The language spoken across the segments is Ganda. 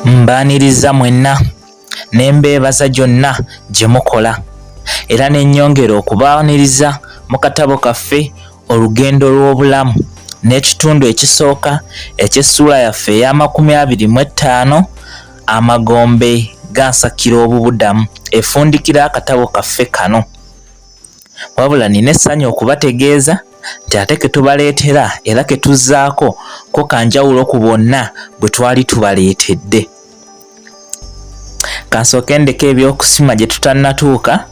Mbaniriza mwenna nembeebaza gyonna gye mukola era n'ennyongera okubaaniriza mu katabo kaffe Olugendo lw'obulamu n'ekitundu ekisooka eky'essuula yaffe ey'amakumi 25 amagombe gansakira obubudamu efundikira akatabo kaffe kano. Wabula nina essanyu okubategeeza nti ate ke tubaleetera era ke tuzzaako ko kanjawulo ku bonna bwe twali tubaleetedde. Kansooke ndeka ebyokusima gye tutannatuuka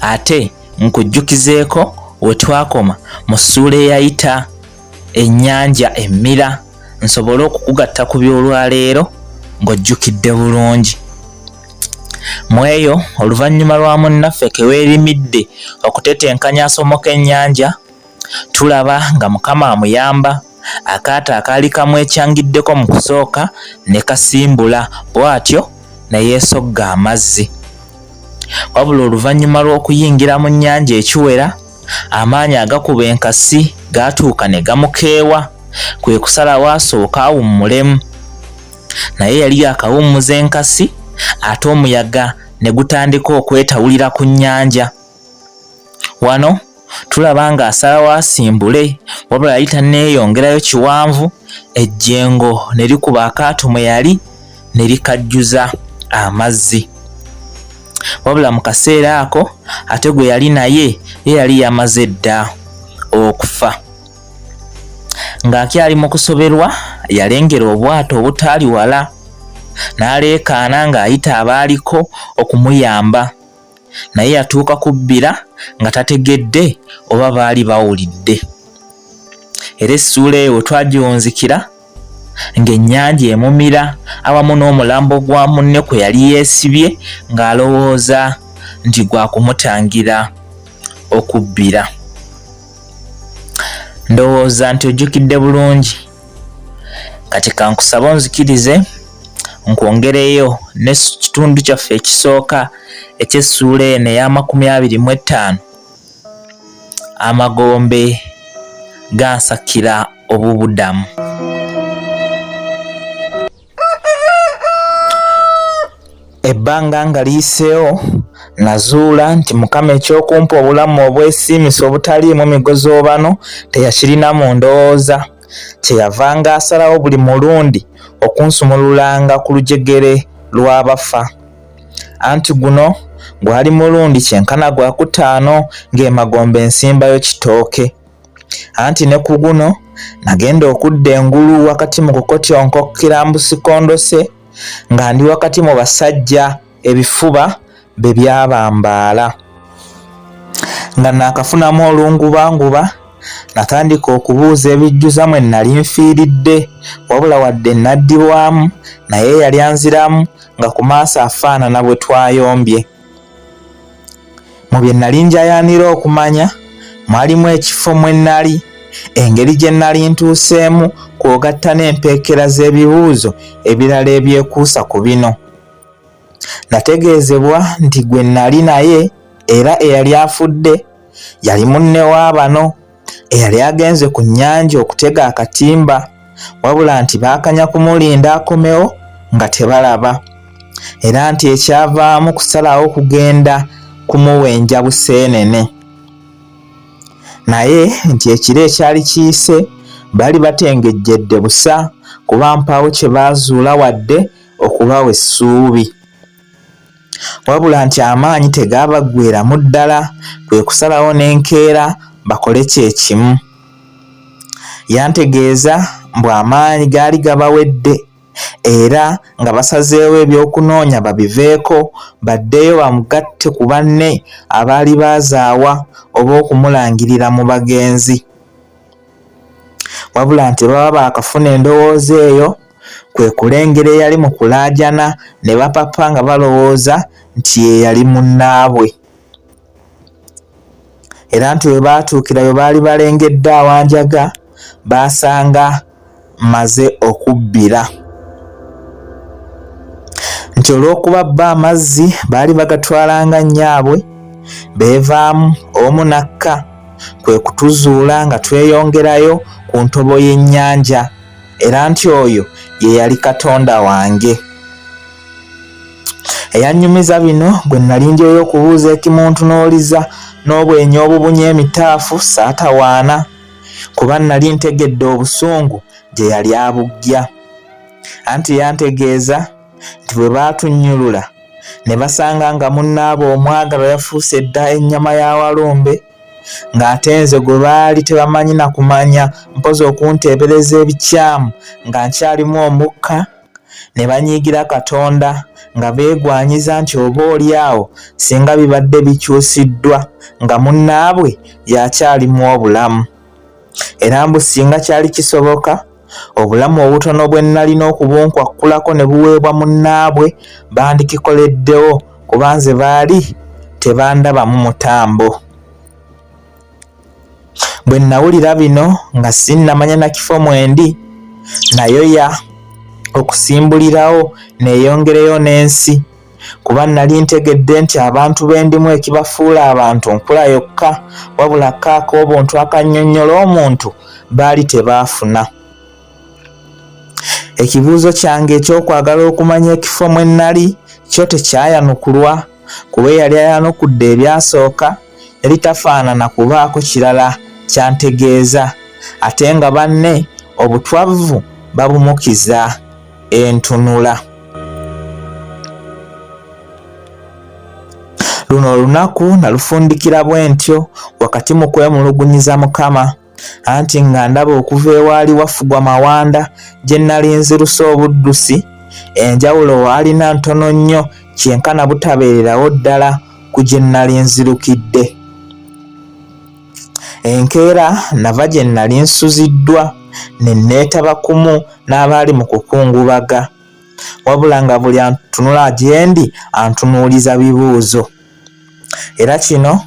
ate nkujjukizeeko we twakoma mu ssuula eyayita ennyanja emmira nsobole okukugatta ku by'olwaleero ng'ojjukidde bulungi. Mu eyo oluvannyuma lwa munnaffe keweerimidde okutetenkanya asomoka ennyanja tulaba nga Mukama amuyamba akaato akaali kamwekyangiddeko mu kusooka ne kasimbula bw'atyo ne yeesogga amazzi. Wabula oluvannyuma lw'okuyingira mu nnyanja ekiwera amaanyi agakuba enkasi gaatuuka ne gamukeewa kwe kusalawo asooka awummulemu. Naye yali akawummuza enkasi ate omuyaga ne gutandika okwetawulira ku nnyanja. Wano tulaba nga asalawo asimbule wabula yali tanneeyongerayo kiwanvu ejjengo ne likuba akaato mwe yali ne likajjuza amazzi. Wabula mu kaseera ako ate gwe yali naye yali yamaze dda okufa. Ng'akyali mu kusoberwa yalengera obwato obutaali wala n'aleekaana ng'ayita abaaliko okumuyamba, naye yatuuka kubbira nga tategedde oba baali bawulidde. Era essuula eyo twagiwunzikira ng'ennyanja emumira awamu n'omulambo gwa munne kwe yali yeesibye ng'alowooza nti gwa kumutangira okubbira. Ndowooza nti ojjukidde bulungi. Kati kankusaba onzikirize nkwongereyo n'ekitundu kyaffe ekisooka eky'essuula eno ey'amakumi 25 amagombe gansakira obubudamu. Ebbanga nga liyiseewo nazuula nti Mukama ekyokumpa obulamu obwesiimisa obutaliimu migozoobano teyakirina mu ndowooza. Kyeyavanga asalawo buli mulundi okunsumululanga ku lujegere lw'abafa. Anti guno gwali mulundi kyenkana gwa kutaano ng'emagombe ensimbayo kitooke. Anti ne ku guno nagenda okudda engulu wakati mu kukotyonko kirambusikoondose nga ndi wakati mu basajja ebifuba be byabambaala. Nga naakafunamu olungubanguba natandika okubuuza ebijjuza mwe nali nfiiridde wabula wadde naddibwamu naye yali anziramu nga ku maaso afaanana bwe twayombye. Mu bye nali njayaanira okumanya mwalimu ekifo mwe nali, engeri gye nali ntuuseemu kwogatta n'empeekera z'ebibuuzo ebirala ebyekuusa ku bino. Nategeezebwa nti gwe nali naye era eyali afudde yali munne wa bano eyali agenze ku nnyanja okutega akatimba, wabula nti baakanya kumulinda akomewo nga tebalaba, era nti ekyavaamu kusalawo kugenda kumuwenja buseenene. Naye nti ekiro ekyali kiyise bali batengejjedde busa kuba mpawo kye baazuula wadde okubawa essuubi. Wabula nti amaanyi tegaabagweramu ddala kwe kusalawo n'enkeera bakole kyekimu. Yantegeeza mbu amaanyi gaali gabawedde era nga basazeewo ebyokunoonya babiveeko baddeyo bamugatte ku banne abaali baazaawa oba okumulangirira mu bagenzi. Wabula nti baba baakafuna endowooza eyo kwe kulengera eyali mu kulaajana ne bapapa nga balowooza nti ye yali munnaabwe. Era nti we baatuukira bwe baali balengedde awanjaga baasanga maze okubbira. Nti olw'okuba bba amazzi baali bagatwalanga nnyaabwe beevaamu omu nakka kwe kutuzuula nga tweyongerayo ku ntobo y'ennyanja era nti oyo ye yali Katonda wange. Eyanyumiza bino gwe nali ndyoyo okubuuza ekimuntunuuliza n'obwenyi obubunya emitaafu saatawaana, kuba nali ntegedde obusungu gye yali abuggya. Anti yantegeeza nti bwe baatunnyulula ne basanga nga munnaabwe omwagalwa yafuuse dda ennyama ya walumbe, ng'ate nze gwe baali tebamanyi na kumanya mpozi okunteebereza ebikyamu nga nkyalimu omukka, ne banyiigira Katonda nga beegwanyiza nti oba oli awo singa bibadde bikyusiddwa nga munnaabwe yakyalimu obulamu. Era mbu singa kyali kisoboka obulamu obutono bwe nalina okubunkwakulako ne buweebwa munnaabwe bandikikoleddewo, kuba nze baali tebandabamu mutambo. Bwe nawulira bino nga sinnamanya na kifo mwendi, nayoya okusimbulirawo neeyongereyo n'ensi, kuba nali ntegedde nti abantu bendimu ekibafuula abantu nkula yokka, wabula kaak'obuntu akannyonnyola omuntu baali tebaafuna. Ekibuuzo kyange ekyokwagala okumanya ekifo mwe nnali kyo tekyayanukulwa, kuba eyali ayanukudde ebyasooka yali tafaanana kubaako kirala kyantegeeza, ate nga banne obutwavu babumukiza entunula. Luno olunaku nalufundikira bwe ntyo wakati mu kwemulugunyiza Mukama, anti nga ndaba okuva ewaali wafugwa mawanda gye nali nzirusa obuddusi, enjawulo waalina ntono nnyo kyenkana butabeererawo ddala ku gye nali nzirukidde. Enkeera nava gye nali nsuziddwa ne neetaba kumu n'abaali mu kukungubaga, wabula nga buli antunula gye ndi antunuuliza bibuuzo. Era kino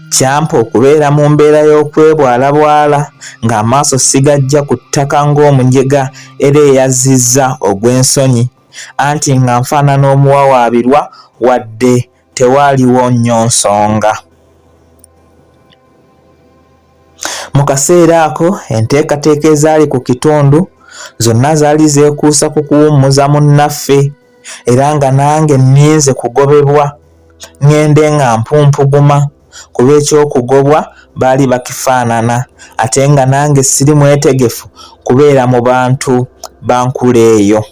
kyampa okubeera mu mbeera y'okwebwalabwala ng'amaaso sigajja ku ttaka ng'omunjega era eyazzizza ogw'ensonyi, anti nga nfaanana omuwawaabirwa wadde tewaaliwo nnyo nsonga. Mu kaseera ako enteekateeka ezaali ku kitundu zonna zaali zeekuusa ku kuwummuza munnaffe, era nga nange nninze kugobebwa ngende nga mpumpuguma, kuba ekyokugobwa baali bakifaanana, ate nga nange siri mwetegefu kubeera mu bantu bankula eyo.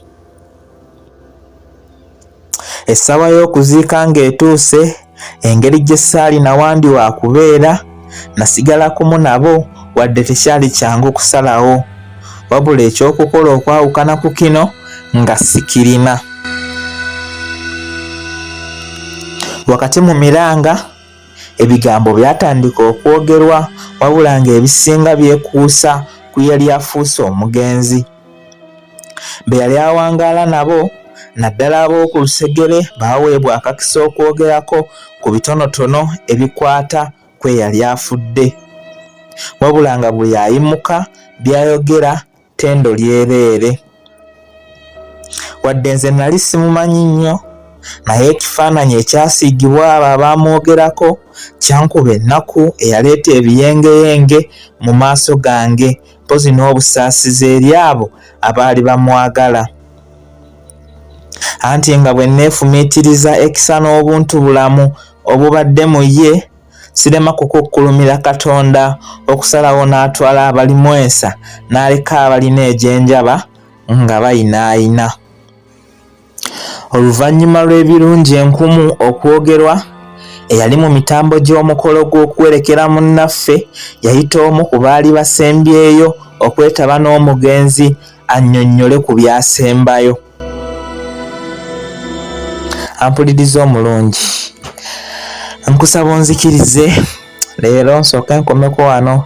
Essaawa y'okuziika ng'etuuse, engeri gye ssaali nawandi wa kubeera, nasigala kumu nabo wadde tekyali kyangu kusalawo, wabula ekyokukola okwawukana ku kino nga sikirina. Wakati mu miranga ebigambo byatandika okwogerwa, wabula ng'ebisinga byekuusa ku yali afuuse omugenzi. Be yali awangaala nabo naddala ab'oku lusegere baaweebwa akakisa okwogerako ku bitonotono ebikwata kwe yali afudde, wabula nga buli ayimuka byayogera ttendo lyereere. Wadde nze nali simumanyi nnyo, naye ekifaananyi ekyasiigibwa abo abamwogerako kyankuba ennaku eyaleeta ebiyengeyenge mu maaso gange, mpozi n'obusaasizi eri abo abaali bamwagala. Anti nga bwe neefumiitiriza ekisa n'obuntu bulamu obubadde mu ye, sirema kukukkulumira Katonda okusalawo n'atwala abalimu ensa n'aleka abalina egyenjaba nga bayinaayina. Oluvannyuma lw'ebirungi enkumu okwogerwa, eyali mu mitambo gy'omukolo gw'okwerekera munnaffe yayita omu ku baali basembyeyo okwetaba n'omugenzi annyonnyole ku byasembayo. Ampuliriza omulungi, nkusaba onzikirize leero nsooka nkomeko wano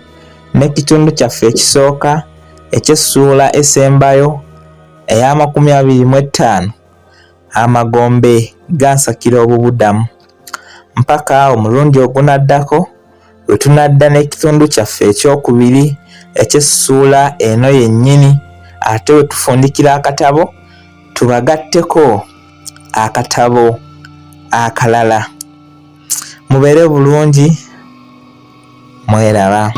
n'ekitundu kyaffe ekisooka eky'Essuula esembayo ey'amakumi 25 amagombe gansakira obubudamu. Mpaka omulundi ogunaddako lwe tunadda n'ekitundu kyaffe ekyokubiri eky'Essuula eno yennyini, ate we tufundikira akatabo tubagatteko akatabo akalala. Mubeere bulungi, mweraba.